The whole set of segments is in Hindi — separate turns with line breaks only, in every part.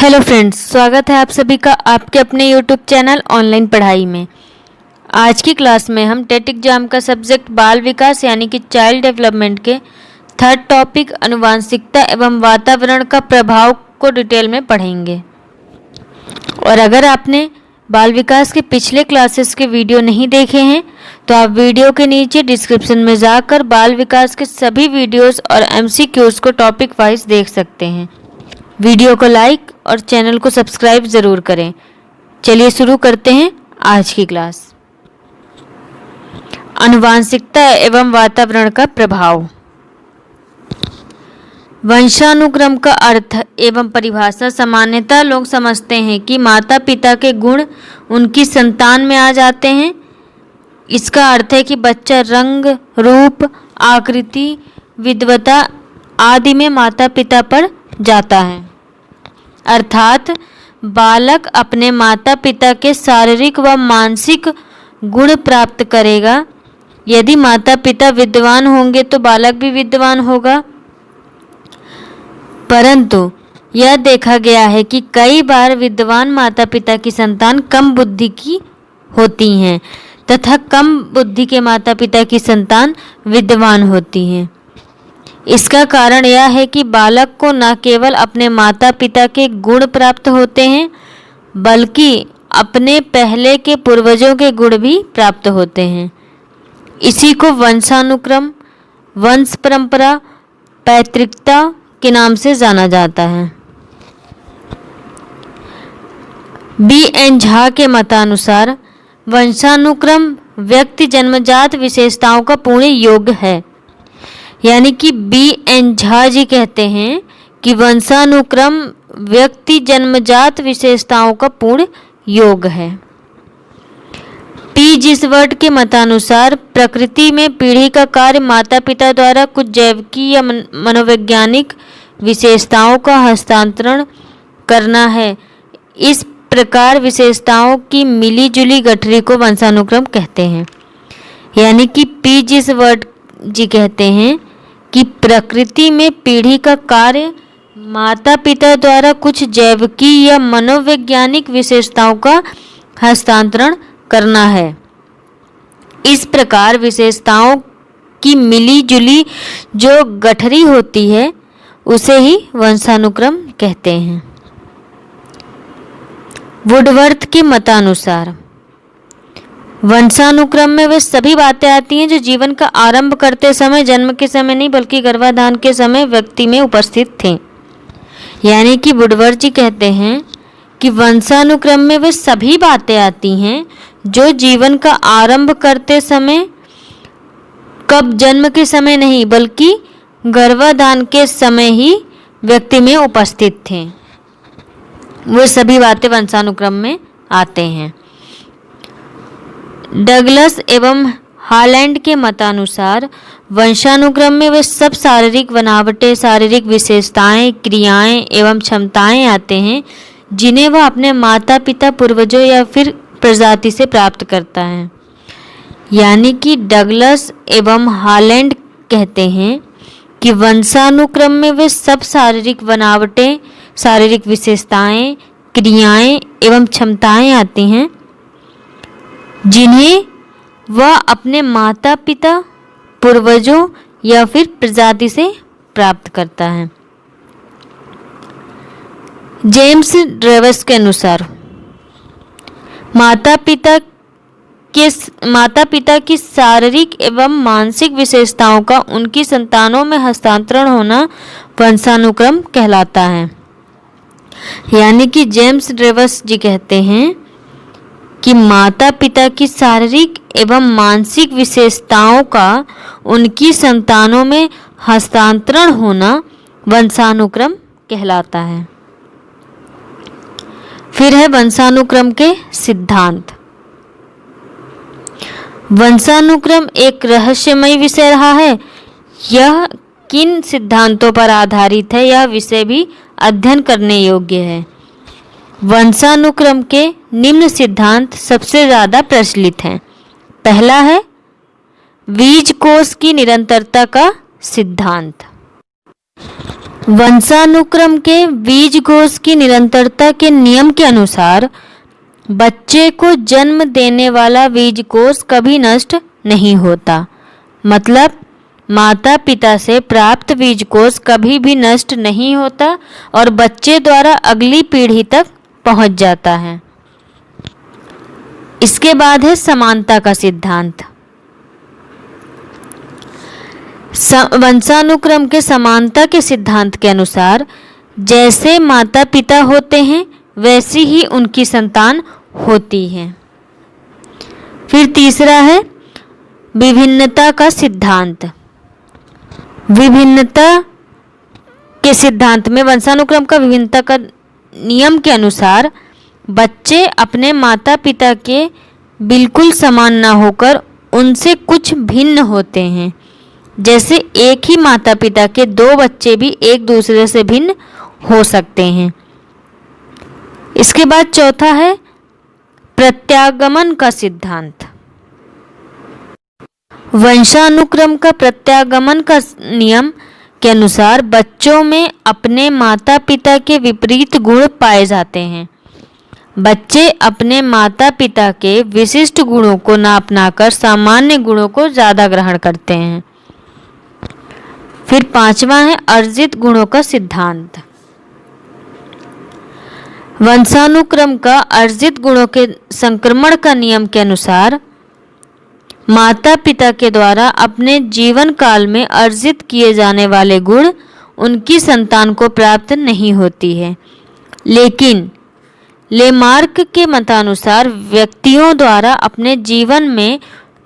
हेलो फ्रेंड्स, स्वागत है आप सभी का आपके अपने यूट्यूब चैनल ऑनलाइन पढ़ाई में। आज की क्लास में हम टेट एग्जाम का सब्जेक्ट बाल विकास यानी कि चाइल्ड डेवलपमेंट के थर्ड टॉपिक आनुवांशिकता एवं वातावरण का प्रभाव को डिटेल में पढ़ेंगे। और अगर आपने बाल विकास के पिछले क्लासेस के वीडियो नहीं देखे हैं तो आप वीडियो के नीचे डिस्क्रिप्शन में जाकर बाल विकास के सभी वीडियोस और MCQs को टॉपिक वाइज देख सकते हैं। वीडियो को लाइक और चैनल को सब्सक्राइब ज़रूर करें। चलिए शुरू करते हैं आज की क्लास। आनुवांशिकता एवं वातावरण का प्रभाव। वंशानुक्रम का अर्थ एवं परिभाषा सामान्यतः लोग समझते हैं कि माता पिता के गुण उनकी संतान में आ जाते हैं। इसका अर्थ है कि बच्चा रंग, रूप, आकृति, विद्वता आदि में माता पिता पर जाता है, अर्थात बालक अपने माता पिता के शारीरिक व मानसिक गुण प्राप्त करेगा। यदि माता पिता विद्वान होंगे तो बालक भी विद्वान होगा। परंतु यह देखा गया है कि कई बार विद्वान माता पिता की संतान कम बुद्धि की होती हैं तथा कम बुद्धि के माता पिता की संतान विद्वान होती हैं। इसका कारण यह है कि बालक को न केवल अपने माता पिता के गुण प्राप्त होते हैं बल्कि अपने पहले के पूर्वजों के गुण भी प्राप्त होते हैं। इसी को वंशानुक्रम, वंश परंपरा, पैतृकता के नाम से जाना जाता है। B.N. झा के मतानुसार वंशानुक्रम व्यक्ति जन्मजात विशेषताओं का पूर्ण योग है। यानी कि B.N. झा जी कहते हैं कि वंशानुक्रम व्यक्ति जन्मजात विशेषताओं का पूर्ण योग है। P. जिसवर्ट के मतानुसार प्रकृति में पीढ़ी का कार्य माता पिता द्वारा कुछ जैविकी या मनोवैज्ञानिक विशेषताओं का हस्तांतरण करना है। इस प्रकार विशेषताओं की मिली जुली गठरी को वंशानुक्रम कहते हैं। यानी कि P. जिसवर्ट जी कहते हैं कि प्रकृति में पीढ़ी का कार्य माता पिता द्वारा कुछ जैविकी या मनोवैज्ञानिक विशेषताओं का हस्तांतरण करना है। इस प्रकार विशेषताओं की मिली जुली जो गठरी होती है उसे ही वंशानुक्रम कहते हैं। वुडवर्थ के मतानुसार वंशानुक्रम में वे सभी बातें आती हैं जो जीवन का आरंभ करते समय, जन्म के समय नहीं बल्कि गर्भाधान के समय व्यक्ति में उपस्थित थे। यानी कि वुडवर्थ जी कहते हैं कि वंशानुक्रम में वे सभी बातें आती हैं जो जीवन का आरंभ करते समय, कब जन्म के समय नहीं बल्कि गर्भाधान के समय ही व्यक्ति में उपस्थित थे। वे सभी बातें वंशानुक्रम में आते हैं। डगलस एवं हॉलैंड के मतानुसार वंशानुक्रम में वे सब शारीरिक बनावटें, शारीरिक विशेषताएं, क्रियाएं एवं क्षमताएं आते हैं जिन्हें वह अपने माता पिता, पूर्वजों या फिर प्रजाति से प्राप्त करता है। यानी कि डगलस एवं हॉलैंड कहते हैं कि वंशानुक्रम में वे सब शारीरिक बनावटें, शारीरिक विशेषताएं, क्रियाएं एवं क्षमताएं आती हैं जिन्हें वह अपने माता पिता, पूर्वजों या फिर प्रजाति से प्राप्त करता है। जेम्स ड्रेवस के अनुसार माता पिता की शारीरिक एवं मानसिक विशेषताओं का उनकी संतानों में हस्तांतरण होना वंशानुक्रम कहलाता है। यानी कि जेम्स ड्रेवस जी कहते हैं कि माता पिता की शारीरिक एवं मानसिक विशेषताओं का उनकी संतानों में हस्तांतरण होना वंशानुक्रम कहलाता है। फिर है वंशानुक्रम के सिद्धांत। वंशानुक्रम एक रहस्यमय विषय रहा है। यह किन सिद्धांतों पर आधारित है, यह विषय भी अध्ययन करने योग्य है। वंशानुक्रम के निम्न सिद्धांत सबसे ज़्यादा प्रचलित हैं। पहला है बीजकोष की निरंतरता का सिद्धांत। वंशानुक्रम के बीज कोष की निरंतरता के नियम के अनुसार बच्चे को जन्म देने वाला बीज कोष कभी नष्ट नहीं होता। मतलब माता पिता से प्राप्त बीज कोष कभी भी नष्ट नहीं होता और बच्चे द्वारा अगली पीढ़ी तक पहुंच जाता है। इसके बाद है समानता का सिद्धांत। वंशानुक्रम के समानता के सिद्धांत के अनुसार जैसे माता पिता होते हैं वैसी ही उनकी संतान होती है। फिर तीसरा है विभिन्नता का सिद्धांत। विभिन्नता के सिद्धांत में वंशानुक्रम का विभिन्नता का नियम के अनुसार बच्चे अपने माता पिता के बिल्कुल समान न होकर उनसे कुछ भिन्न होते हैं। जैसे एक ही माता पिता के दो बच्चे भी एक दूसरे से भिन्न हो सकते हैं। इसके बाद चौथा है प्रत्यागमन का सिद्धांत। वंशानुक्रम का प्रत्यागमन का नियम के अनुसार बच्चों में अपने माता पिता के विपरीत गुण पाए जाते हैं। बच्चे अपने माता पिता के विशिष्ट गुणों को न अपनाकर सामान्य गुणों को ज़्यादा ग्रहण करते हैं। फिर पांचवा है अर्जित गुणों का सिद्धांत। वंशानुक्रम का अर्जित गुणों के संक्रमण का नियम के अनुसार माता पिता के द्वारा अपने जीवन काल में अर्जित किए जाने वाले गुण उनकी संतान को प्राप्त नहीं होती है, लेकिन लेमार्क के मतानुसार व्यक्तियों द्वारा अपने जीवन में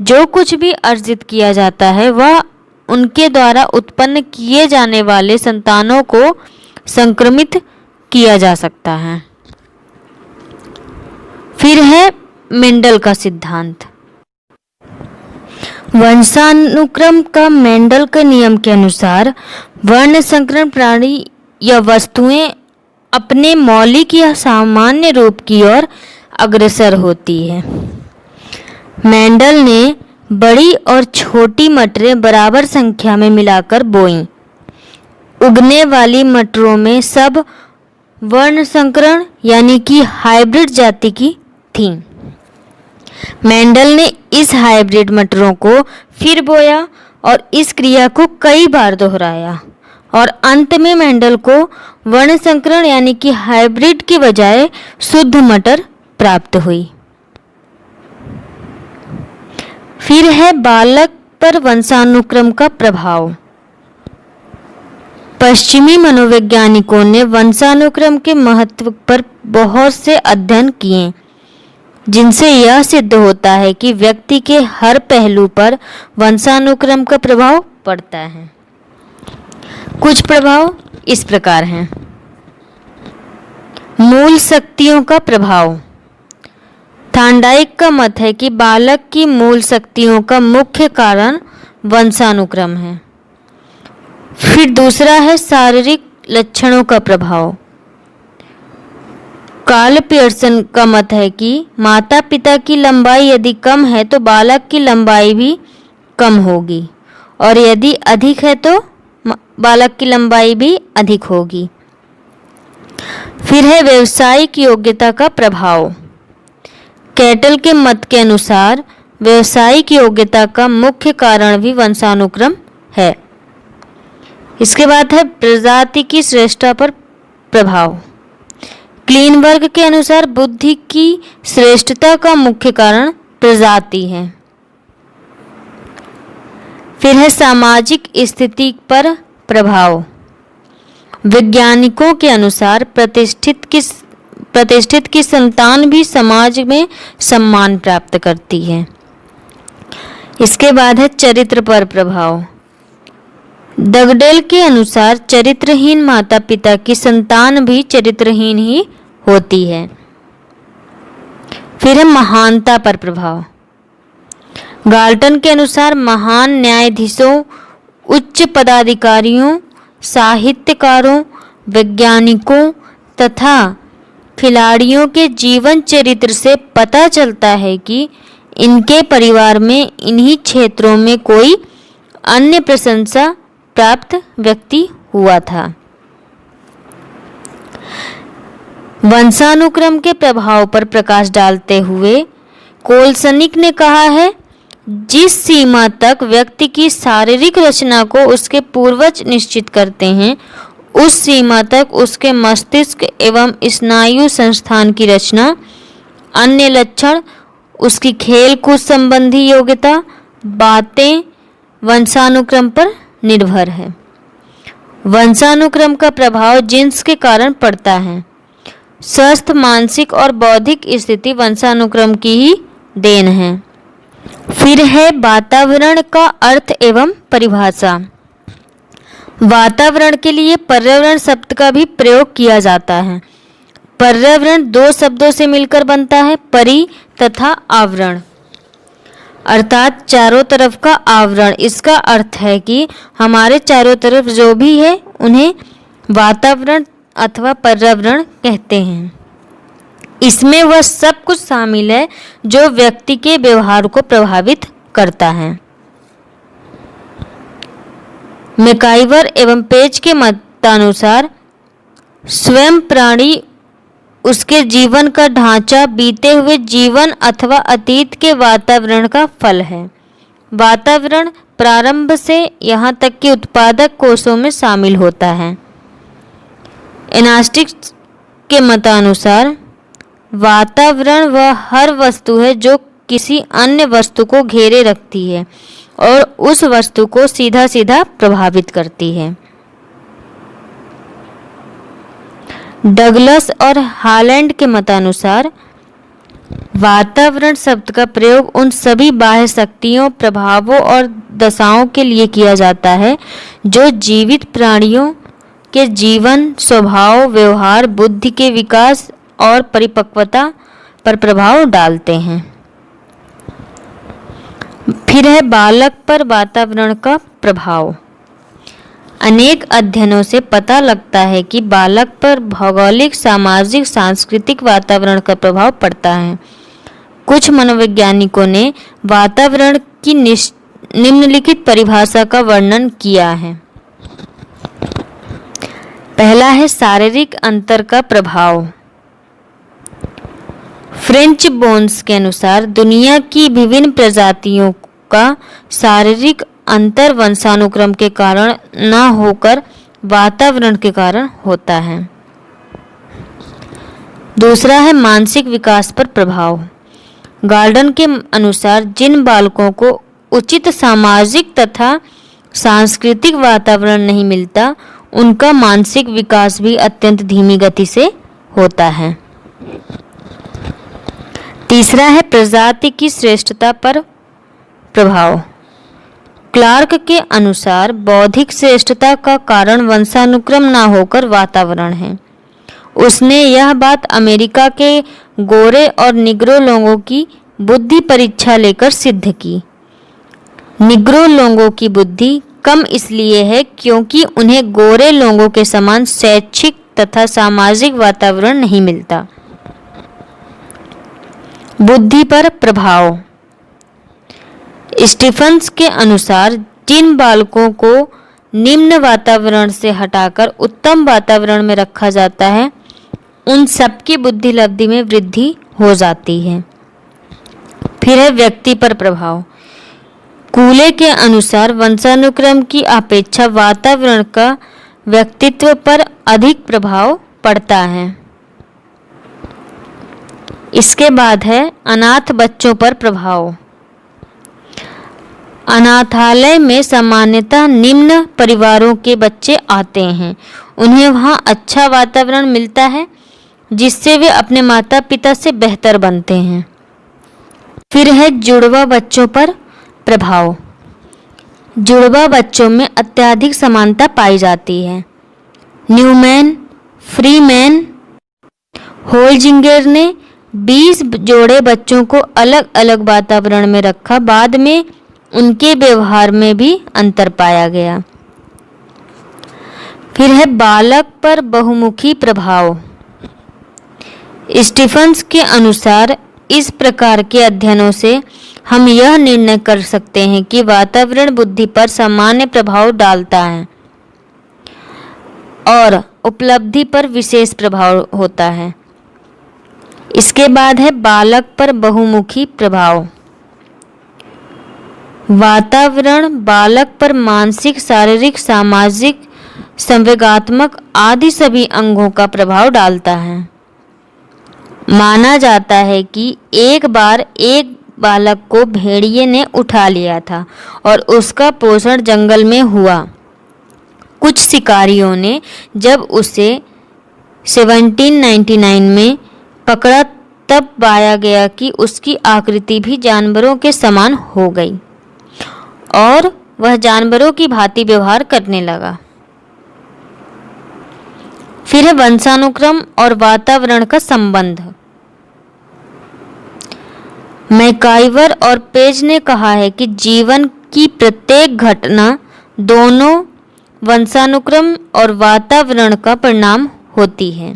जो कुछ भी अर्जित किया जाता है वह उनके द्वारा उत्पन्न किए जाने वाले संतानों को संक्रमित किया जा सकता है। फिर है मेंडल का सिद्धांत। वंशानुक्रम का मेंडल के नियम के अनुसार वर्ण संकरण प्राणी या वस्तुएं अपने मौलिक या सामान्य रूप की ओर अग्रसर होती है। मेंडल ने बड़ी और छोटी मटरें बराबर संख्या में मिलाकर बोईं। उगने वाली मटरों में सब वर्ण संकरण यानी कि हाइब्रिड जाति की थीं। मेंडल ने इस हाइब्रिड मटरों को फिर बोया और इस क्रिया को कई बार दोहराया और अंत में मेंडल को वर्ण संकरण यानी कि हाइब्रिड के बजाय शुद्ध मटर प्राप्त हुई। फिर है बालक पर वंशानुक्रम का प्रभाव। पश्चिमी मनोवैज्ञानिकों ने वंशानुक्रम के महत्व पर बहुत से अध्ययन किए, जिनसे यह सिद्ध होता है कि व्यक्ति के हर पहलू पर वंशानुक्रम का प्रभाव पड़ता है। कुछ प्रभाव इस प्रकार हैं। मूल शक्तियों का प्रभाव। थांडाइक का मत है कि बालक की मूल शक्तियों का मुख्य कारण वंशानुक्रम है। फिर दूसरा है शारीरिक लक्षणों का प्रभाव। कार्ल पियर्सन का मत है कि माता पिता की लंबाई यदि कम है तो बालक की लंबाई भी कम होगी और यदि अधिक है तो बालक की लंबाई भी अधिक होगी। फिर है व्यावसायिक योग्यता का प्रभाव। कैटल के मत के अनुसार व्यावसायिक योग्यता का मुख्य कारण भी वंशानुक्रम है। इसके बाद है प्रजाति की श्रेष्ठता पर प्रभाव। क्लीनबर्ग के अनुसार बुद्धि की श्रेष्ठता का मुख्य कारण प्रजाति है। फिर है सामाजिक स्थिति पर प्रभाव। वैज्ञानिकों के अनुसार प्रतिष्ठित की संतान भी समाज में सम्मान प्राप्त करती है। इसके बाद है चरित्र पर प्रभाव। डगडेल के अनुसार चरित्रहीन माता पिता की संतान भी चरित्रहीन ही होती है। फिर है महानता पर प्रभाव। गाल्टन के अनुसार महान न्यायाधीशों, उच्च पदाधिकारियों, साहित्यकारों, वैज्ञानिकों तथा खिलाड़ियों के जीवन चरित्र से पता चलता है कि इनके परिवार में इन्हीं क्षेत्रों में कोई अन्य प्रशंसा प्राप्त व्यक्ति हुआ था। वंशानुक्रम के प्रभाव पर प्रकाश डालते हुए कोलसनिक ने कहा है, जिस सीमा तक व्यक्ति की शारीरिक रचना को उसके पूर्वज निश्चित करते हैं, उस सीमा तक उसके मस्तिष्क एवं स्नायु संस्थान की रचना, अन्य लक्षण, उसकी खेल कूद संबंधी योग्यता, बातें वंशानुक्रम पर निर्भर है। वंशानुक्रम का प्रभाव जीन्स के कारण पड़ता है। स्वस्थ मानसिक और बौद्धिक स्थिति वंशानुक्रम की ही देन है। फिर है वातावरण का अर्थ एवं परिभाषा। वातावरण के लिए पर्यावरण शब्द का भी प्रयोग किया जाता है। पर्यावरण दो शब्दों से मिलकर बनता है, परि तथा आवरण, अर्थात चारों तरफ का आवरण। इसका अर्थ है कि हमारे चारों तरफ जो भी है उन्हें वातावरण अथवा पर्यावरण कहते हैं। इसमें वह सब कुछ शामिल है जो व्यक्ति के व्यवहार को प्रभावित करता है। मैकाइवर एवं पेज के मतानुसार स्वयं प्राणी, उसके जीवन का ढांचा बीते हुए जीवन अथवा अतीत के वातावरण का फल है। वातावरण प्रारंभ से यहाँ तक कि उत्पादक कोषों में शामिल होता है। एनास्टिक्स के मतानुसार वातावरण वह हर वस्तु है जो किसी अन्य वस्तु को घेरे रखती है और उस वस्तु को सीधा सीधा प्रभावित करती है। डगलस और हालैंड के मतानुसार वातावरण शब्द का प्रयोग उन सभी बाह्य शक्तियों, प्रभावों और दशाओं के लिए किया जाता है जो जीवित प्राणियों के जीवन, स्वभाव, व्यवहार, बुद्धि के विकास और परिपक्वता पर प्रभाव डालते हैं। फिर है बालक पर वातावरण का प्रभाव। अनेक अध्ययनों से पता लगता है कि बालक पर भौगोलिक, सामाजिक, सांस्कृतिक वातावरण का प्रभाव पड़ता है। कुछ मनोवैज्ञानिकों ने वातावरण की निम्नलिखित परिभाषा का वर्णन किया है। पहला है शारीरिक अंतर का प्रभाव। फ्रेंच बोन्स के अनुसार दुनिया की विभिन्न प्रजातियों का शारीरिक अंतर वंशानुक्रम के कारण न होकर वातावरण के कारण होता है। दूसरा है मानसिक विकास पर प्रभाव। गार्डन के अनुसार जिन बालकों को उचित सामाजिक तथा सांस्कृतिक वातावरण नहीं मिलता, उनका मानसिक विकास भी अत्यंत धीमी गति से होता है। तीसरा है प्रजाति की श्रेष्ठता पर प्रभाव। क्लार्क के अनुसार बौद्धिक श्रेष्ठता का कारण वंशानुक्रम न होकर वातावरण है। उसने यह बात अमेरिका के गोरे और निग्रो लोगों की बुद्धि परीक्षा लेकर सिद्ध की। निग्रो लोगों की बुद्धि कम इसलिए है क्योंकि उन्हें गोरे लोगों के समान शैक्षिक तथा सामाजिक वातावरण नहीं मिलता। बुद्धि पर प्रभाव। स्टीफन्स के अनुसार जिन बालकों को निम्न वातावरण से हटाकर उत्तम वातावरण में रखा जाता है, उन सबकी बुद्धि लब्धि में वृद्धि हो जाती है। फिर है व्यक्ति पर प्रभाव। कूले के अनुसार वंशानुक्रम की अपेक्षा वातावरण का व्यक्तित्व पर अधिक प्रभाव पड़ता है। इसके बाद है अनाथ बच्चों पर प्रभाव। अनाथालय में सामान्यतः निम्न परिवारों के बच्चे आते हैं। उन्हें वहाँ अच्छा वातावरण मिलता है जिससे वे अपने माता पिता से बेहतर बनते हैं। फिर है जुड़वा बच्चों पर प्रभाव। जुड़वा बच्चों में अत्यधिक समानता पाई जाती है। न्यूमैन, फ्रीमैन, होल्जिंगर ने 20 जोड़े बच्चों को अलग अलग वातावरण में रखा। बाद में उनके व्यवहार में भी अंतर पाया गया। फिर है बालक पर बहुमुखी प्रभाव। स्टीफन्स के अनुसार इस प्रकार के अध्ययनों से हम यह निर्णय कर सकते हैं कि वातावरण बुद्धि पर सामान्य प्रभाव डालता है और उपलब्धि पर विशेष प्रभाव होता है। इसके बाद है बालक पर बहुमुखी प्रभाव। वातावरण बालक पर मानसिक, शारीरिक, सामाजिक, संवेगात्मक आदि सभी अंगों का प्रभाव डालता है। माना जाता है कि एक बार एक बालक को भेड़िए ने उठा लिया था और उसका पोषण जंगल में हुआ। कुछ शिकारियों ने जब उसे 1799 में पकड़ा तब पाया गया कि उसकी आकृति भी जानवरों के समान हो गई और वह जानवरों की भांति व्यवहार करने लगा। फिर है वंशानुक्रम और वातावरण का संबंध। मैकाइवर और पेज ने कहा है कि जीवन की प्रत्येक घटना दोनों वंशानुक्रम और वातावरण का परिणाम होती है।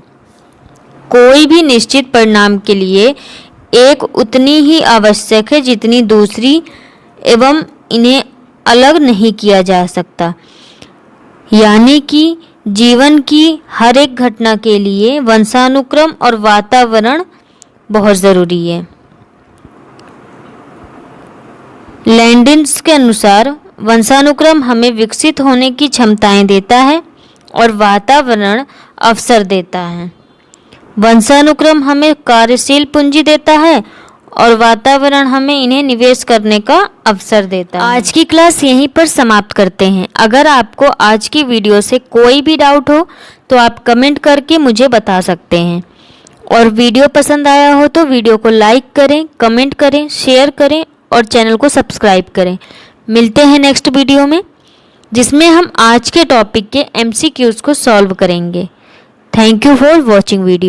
कोई भी निश्चित परिणाम के लिए एक उतनी ही आवश्यक है जितनी दूसरी, एवं इन्हें अलग नहीं किया जा सकता। यानी कि जीवन की हर एक घटना के लिए वंशानुक्रम और वातावरण बहुत ज़रूरी है। लैंडिस के अनुसार वंशानुक्रम हमें विकसित होने की क्षमताएं देता है और वातावरण अवसर देता है। वंशानुक्रम हमें कार्यशील पूंजी देता है और वातावरण हमें इन्हें निवेश करने का अवसर देता है। आज की क्लास यहीं पर समाप्त करते हैं। अगर आपको आज की वीडियो से कोई भी डाउट हो तो आप कमेंट करके मुझे बता सकते हैं, और वीडियो पसंद आया हो तो वीडियो को लाइक करें, कमेंट करें, शेयर करें और चैनल को सब्सक्राइब करें। मिलते हैं नेक्स्ट वीडियो में, जिसमें हम आज के टॉपिक के MCQs को सॉल्व करेंगे। Thank you for watching video.